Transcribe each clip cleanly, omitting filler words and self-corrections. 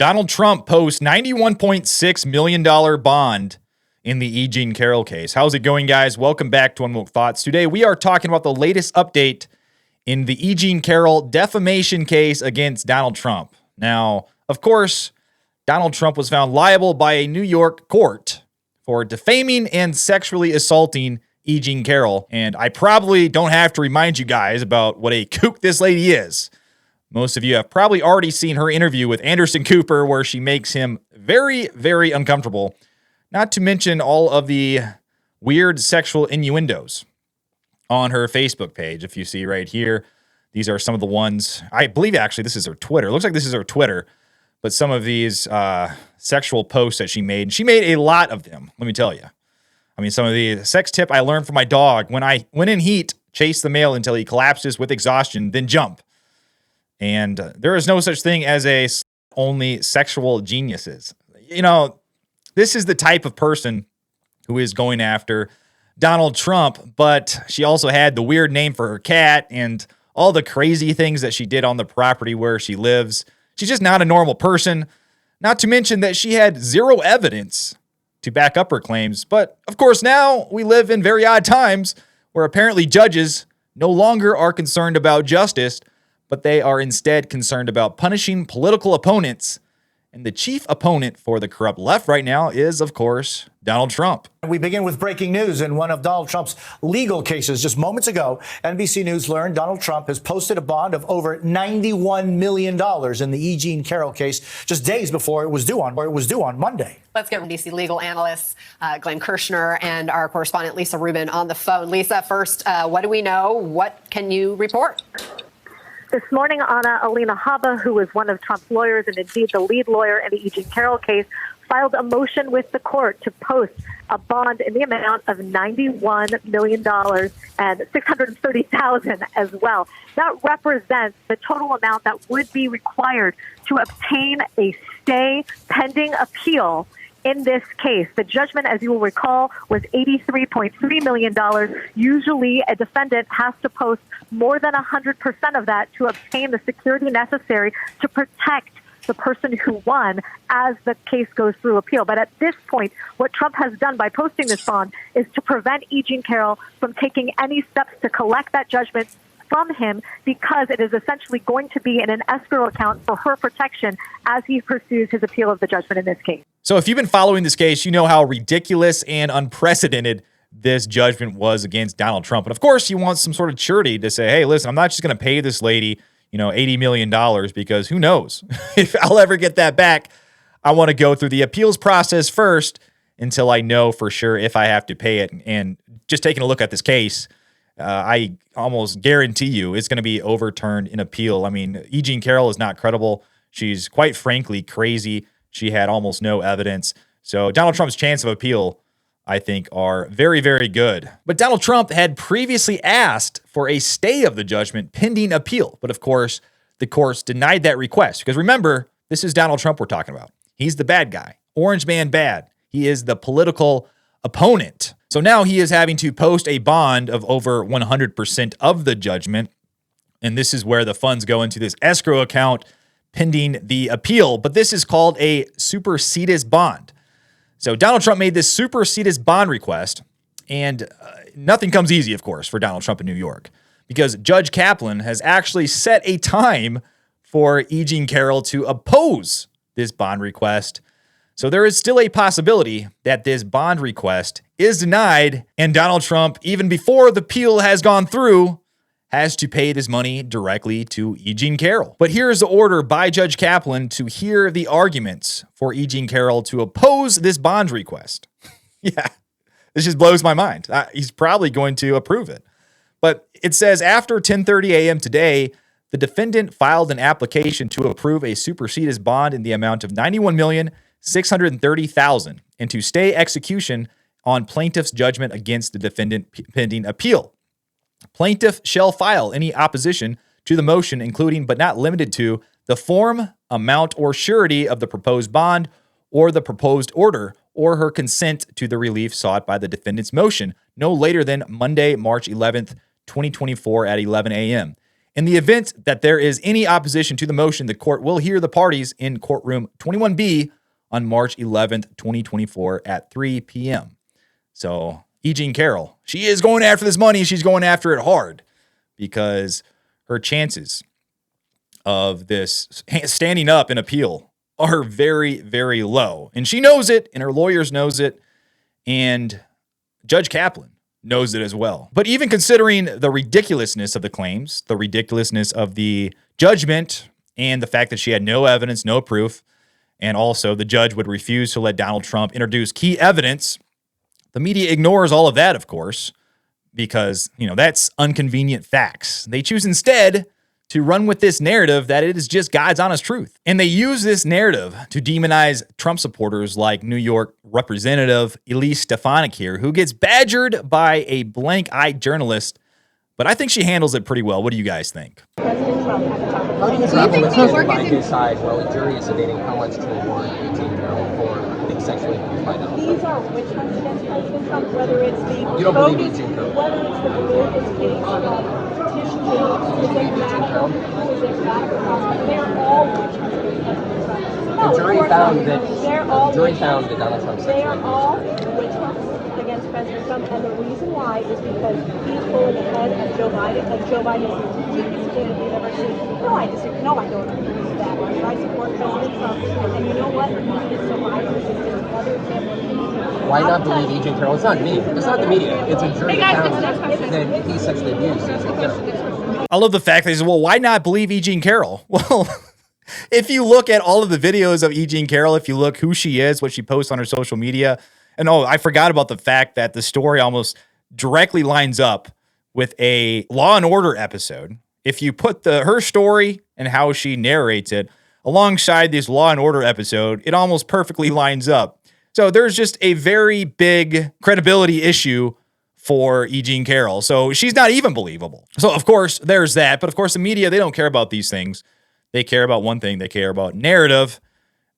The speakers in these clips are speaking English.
Donald Trump posts $91.6 million bond in the E. Jean Carroll case. How's it going, guys? Welcome back to UnwokeThoughts. Today, we are talking about the latest update in the E. Jean Carroll defamation case against Donald Trump. Now, of course, Donald Trump was found liable by a New York court for defaming and sexually assaulting E. Jean Carroll. And I probably don't have to remind you guys about what a kook this lady is. Most of you have probably already seen her interview with Anderson Cooper, where she makes him very, very uncomfortable. Not to mention all of the weird sexual innuendos on her Facebook page. If you see right here, these are some of the ones. I believe actually this is her Twitter. It looks like this is her Twitter. But some of these sexual posts that she made a lot of them, let me tell you. I mean, some of the sex tip I learned from my dog: when in heat, chase the male until he collapses with exhaustion, then jump. And there is no such thing as only sexual geniuses. You know, this is the type of person who is going after Donald Trump, but she also had the weird name for her cat and all the crazy things that she did on the property where she lives. She's just not a normal person, not to mention that she had zero evidence to back up her claims. But of course, now we live in very odd times where apparently judges no longer are concerned about justice, but they are instead concerned about punishing political opponents. And the chief opponent for the corrupt left right now is, of course, Donald Trump. We begin with breaking news in one of Donald Trump's legal cases. Just moments ago, NBC News learned Donald Trump has posted a bond of over $91 million in the E. Jean Carroll case just days before it was due on Monday. Let's get NBC legal analysts Glenn Kirshner and our correspondent Lisa Rubin on the phone. Lisa, first, what do we know? What can you report? This morning, Alina Habba, who is one of Trump's lawyers and indeed the lead lawyer in the E. Jean Carroll case, filed a motion with the court to post a bond in the amount of $91 million and $630,000 as well. That represents the total amount that would be required to obtain a stay pending appeal in this case. The judgment, as you will recall, was $83.3 million. Usually, a defendant has to post more than 100% of that to obtain the security necessary to protect the person who won as the case goes through appeal. But at this point, what Trump has done by posting this bond is to prevent E. Jean Carroll from taking any steps to collect that judgment from him, because it is essentially going to be in an escrow account for her protection as he pursues his appeal of the judgment in this case. So if you've been following this case, you know how ridiculous and unprecedented this judgment was against Donald Trump. And of course, you want some sort of surety to say, hey, listen, I'm not just going to pay this lady, $80 million, because who knows if I'll ever get that back. I want to go through the appeals process first until I know for sure if I have to pay it. And just taking a look at this case, I almost guarantee you it's going to be overturned in appeal. I mean, E. Jean Carroll is not credible. She's quite frankly crazy. She had almost no evidence. So Donald Trump's chance of appeal, I think, are very, very good. But Donald Trump had previously asked for a stay of the judgment pending appeal. But of course, the courts denied that request. Because remember, this is Donald Trump we're talking about. He's the bad guy. Orange man bad. He is the political opponent. So now he is having to post a bond of over 100% of the judgment. And this is where the funds go into this escrow account pending the appeal. But this is called a supersedeas bond. So Donald Trump made this supersedeas bond request, and nothing comes easy, of course, for Donald Trump in New York, because Judge Kaplan has actually set a time for E. Jean Carroll to oppose this bond request. So there is still a possibility that this bond request is denied, and Donald Trump, even before the appeal has gone through, has to pay this money directly to E. Jean Carroll. But here is the order by Judge Kaplan to hear the arguments for E. Jean Carroll to oppose this bond request. Yeah, this just blows my mind. He's probably going to approve it. But it says, after 10:30 a.m. today, the defendant filed an application to approve a supersedeas bond in the amount of $91,630,000 and to stay execution on plaintiff's judgment against the defendant pending appeal. Plaintiff shall file any opposition to the motion, including but not limited to the form, amount, or surety of the proposed bond or the proposed order, or her consent to the relief sought by the defendant's motion, no later than Monday, March 11th, 2024 at 11 a.m. In the event that there is any opposition to the motion, the court will hear the parties in courtroom 21B on March 11th, 2024 at 3 p.m. So E. Jean Carroll, she is going after this money. She's going after it hard because her chances of this standing up and appeal are very, very low. And she knows it, and her lawyers knows it, and Judge Kaplan knows it as well. But even considering the ridiculousness of the claims, the ridiculousness of the judgment, and the fact that she had no evidence, no proof, and also the judge would refuse to let Donald Trump introduce key evidence, the media ignores all of that, of course, because, that's inconvenient facts. They choose instead to run with this narrative that it is just God's honest truth. And they use this narrative to demonize Trump supporters like New York Representative Elise Stefanik here, who gets badgered by a blank-eyed journalist, but I think she handles it pretty well. What do you guys think? President Trump had to talk about it. Do you think he worked by his side while a jury is debating how much to award Jean Carroll for being sexually abused by Donald Trump? These are witch hunts against President Trump, whether it's the You don't believe Jean Carroll? whether it's the bogus case petition they're all witch hunts against President Trump. The jury found that Donald Trump They are sexually all abused him. witch hunts against President Trump, and the reason why is because he's pulling ahead of Joe Biden, and Joe Biden is the weakest candidate we've ever seen. No, I disagree. No, I don't agree with that. I support President Trump, and you know what? He is survivors. It's just another example of Why not believe E. Jean Carroll? It's not me. It's not the media. It's a jury that found that he's sexually abused. I love the fact that he says, well, why not believe E. Jean Carroll? Well, if you look at all of the videos of E. Jean Carroll, if you look who she is, what she posts on her social media, and I forgot about the fact that the story almost directly lines up with a Law and Order episode. If you put her story and how she narrates it alongside this Law and Order episode, it almost perfectly lines up. So there's just a very big credibility issue for E. Jean Carroll. So she's not even believable. So of course there's that. But of course the media, they don't care about these things. They care about one thing. They care about narrative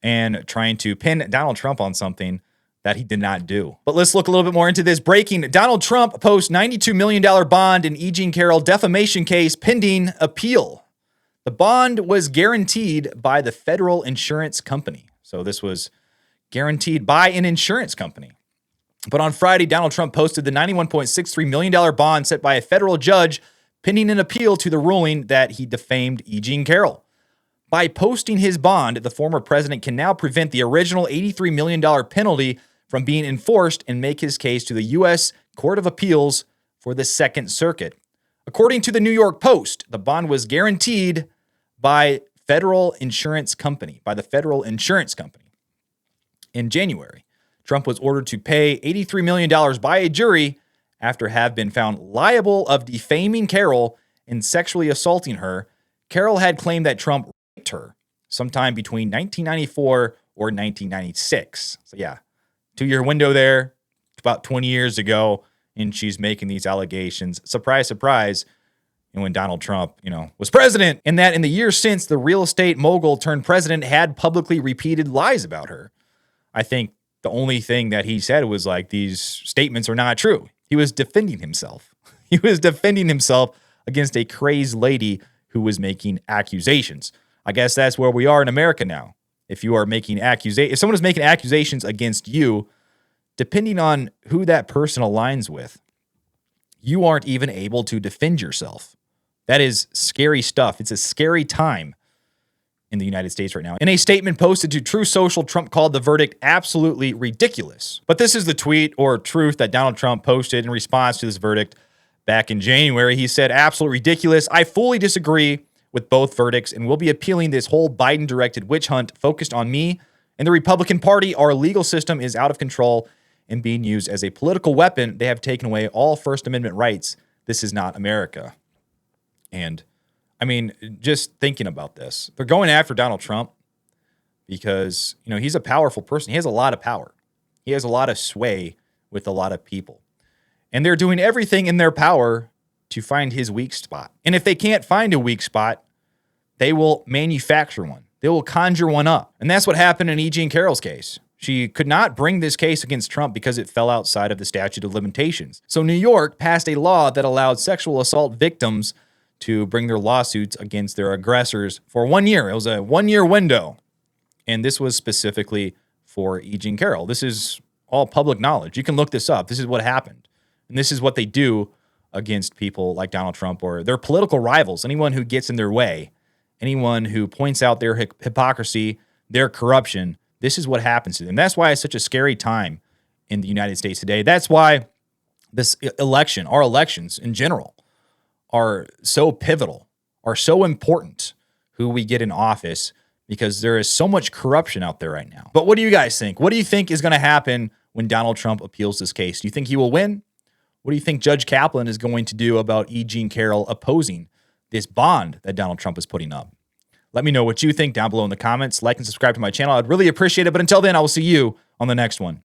and trying to pin Donald Trump on something that he did not do. But let's look a little bit more into this. Breaking: Donald Trump posts $92 million bond in E. Jean Carroll defamation case pending appeal. The bond was guaranteed by the federal insurance company. So this was guaranteed by an insurance company. But on Friday, Donald Trump posted the $91.63 million bond set by a federal judge pending an appeal to the ruling that he defamed E. Jean Carroll. By posting his bond, the former president can now prevent the original $83 million penalty from being enforced and make his case to the U.S. Court of Appeals for the Second Circuit. According to the New York Post, the bond was guaranteed by the federal insurance company. In January, Trump was ordered to pay $83 million by a jury after having been found liable of defaming Carroll and sexually assaulting her. Carroll had claimed that Trump raped her sometime between 1994 or 1996. So yeah, 2-year window there, about 20 years ago, and she's making these allegations. Surprise, surprise. And when Donald Trump, was president, and that in the years since, the real estate mogul turned president had publicly repeated lies about her. I think the only thing that he said was like, these statements are not true. He was defending himself. He was defending himself against a crazed lady who was making accusations. I guess that's where we are in America now. If someone is making accusations against you, depending on who that person aligns with, you aren't even able to defend yourself. That is scary stuff. It's a scary time in the United States right now. In a statement posted to Truth Social, Trump called the verdict absolutely ridiculous. But this is the tweet or truth that Donald Trump posted in response to this verdict back in January. He said, "Absolutely ridiculous. I fully disagree with both verdicts and will be appealing this whole Biden-directed witch hunt focused on me and the Republican Party. Our legal system is out of control and being used as a political weapon. They have taken away all First Amendment rights. This is not America." And I mean, just thinking about this, they're going after Donald Trump because, he's a powerful person. He has a lot of power. He has a lot of sway with a lot of people. And they're doing everything in their power to find his weak spot. And if they can't find a weak spot, they will manufacture one. They will conjure one up. And that's what happened in E. Jean Carroll's case. She could not bring this case against Trump because it fell outside of the statute of limitations. So New York passed a law that allowed sexual assault victims to bring their lawsuits against their aggressors for 1 year. It was a 1-year window. And this was specifically for E. Jean Carroll. This is all public knowledge. You can look this up. This is what happened. And this is what they do against people like Donald Trump or their political rivals, anyone who gets in their way, anyone who points out their hypocrisy, their corruption. This is what happens to them. That's why it's such a scary time in the United States today. That's why this election, our elections in general, are so pivotal, are so important, who we get in office, because there is so much corruption out there right now. But what do you guys think? What do you think is going to happen when Donald Trump appeals this case? Do you think he will win? What do you think Judge Kaplan is going to do about E. Jean Carroll opposing this bond that Donald Trump is putting up? Let me know what you think down below in the comments. Like and subscribe to my channel. I'd really appreciate it. But until then, I will see you on the next one.